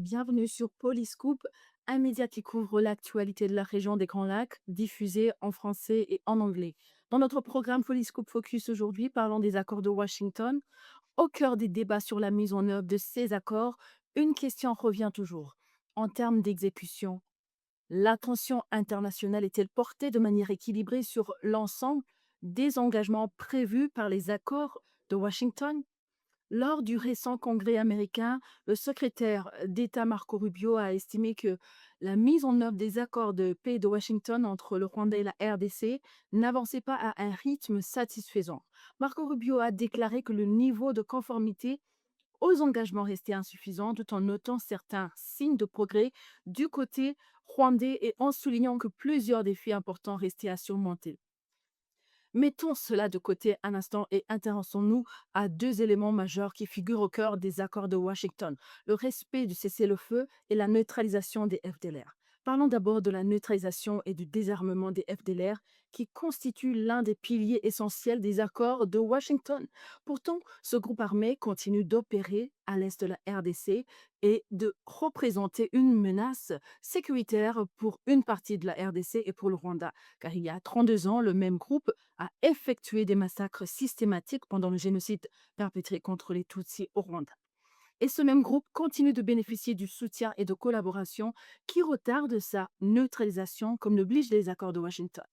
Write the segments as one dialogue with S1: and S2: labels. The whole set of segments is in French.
S1: Bienvenue sur Polyscoop, un média qui couvre l'actualité de la région des Grands Lacs, diffusé en français et en anglais. Dans notre programme Polyscoop Focus aujourd'hui, parlons des accords de Washington. Au cœur des débats sur la mise en œuvre de ces accords, une question revient toujours. En termes d'exécution, l'attention internationale est-elle portée de manière équilibrée sur l'ensemble des engagements prévus par les accords de Washington? Lors du récent congrès américain, le secrétaire d'État Marco Rubio a estimé que la mise en œuvre des accords de paix de Washington entre le Rwanda et la RDC n'avançait pas à un rythme satisfaisant. Marco Rubio a déclaré que le niveau de conformité aux engagements restait insuffisant tout en notant certains signes de progrès du côté rwandais et en soulignant que plusieurs défis importants restaient à surmonter. Mettons cela de côté un instant et intéressons-nous à deux éléments majeurs qui figurent au cœur des accords de Washington, le respect du cessez-le-feu et la neutralisation des FDLR. Parlons d'abord de la neutralisation et du désarmement des FDLR qui constituent l'un des piliers essentiels des accords de Washington. Pourtant, ce groupe armé continue d'opérer à l'est de la RDC et de représenter une menace sécuritaire pour une partie de la RDC et pour le Rwanda. Car il y a 32 ans, le même groupe a effectué des massacres systématiques pendant le génocide perpétré contre les Tutsis au Rwanda. Et ce même groupe continue de bénéficier du soutien et de collaboration qui retardent sa neutralisation, comme l'obligent les accords de Washington.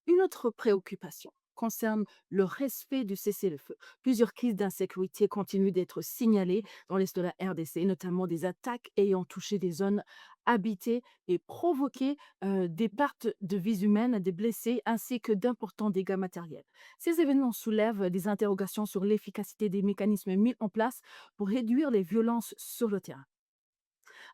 S1: Une autre préoccupation concerne le respect du cessez-le-feu. Plusieurs crises d'insécurité continuent d'être signalées dans l'est de la RDC, notamment des attaques ayant touché des zones habitées et provoqué des pertes de vies humaines, des blessés ainsi que d'importants dégâts matériels. Ces événements soulèvent des interrogations sur l'efficacité des mécanismes mis en place pour réduire les violences sur le terrain.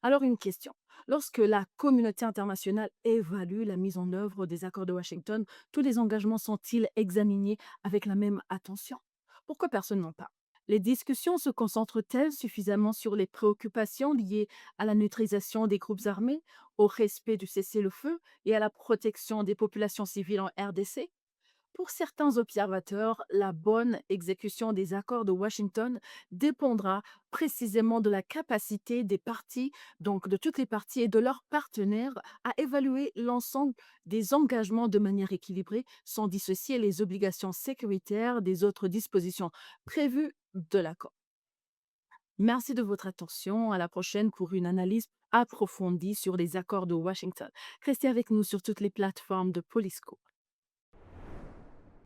S1: Alors une question. Lorsque la communauté internationale évalue la mise en œuvre des accords de Washington, tous les engagements sont-ils examinés avec la même attention? Pourquoi personne n'en parle? Les discussions se concentrent-elles suffisamment sur les préoccupations liées à la neutralisation des groupes armés, au respect du cessez-le-feu et à la protection des populations civiles en RDC? Pour certains observateurs, la bonne exécution des accords de Washington dépendra précisément de la capacité des parties, donc de toutes les parties et de leurs partenaires, à évaluer l'ensemble des engagements de manière équilibrée, sans dissocier les obligations sécuritaires des autres dispositions prévues de l'accord. Merci de votre attention. À la prochaine pour une analyse approfondie sur les accords de Washington. Restez avec nous sur toutes les plateformes de Polisco.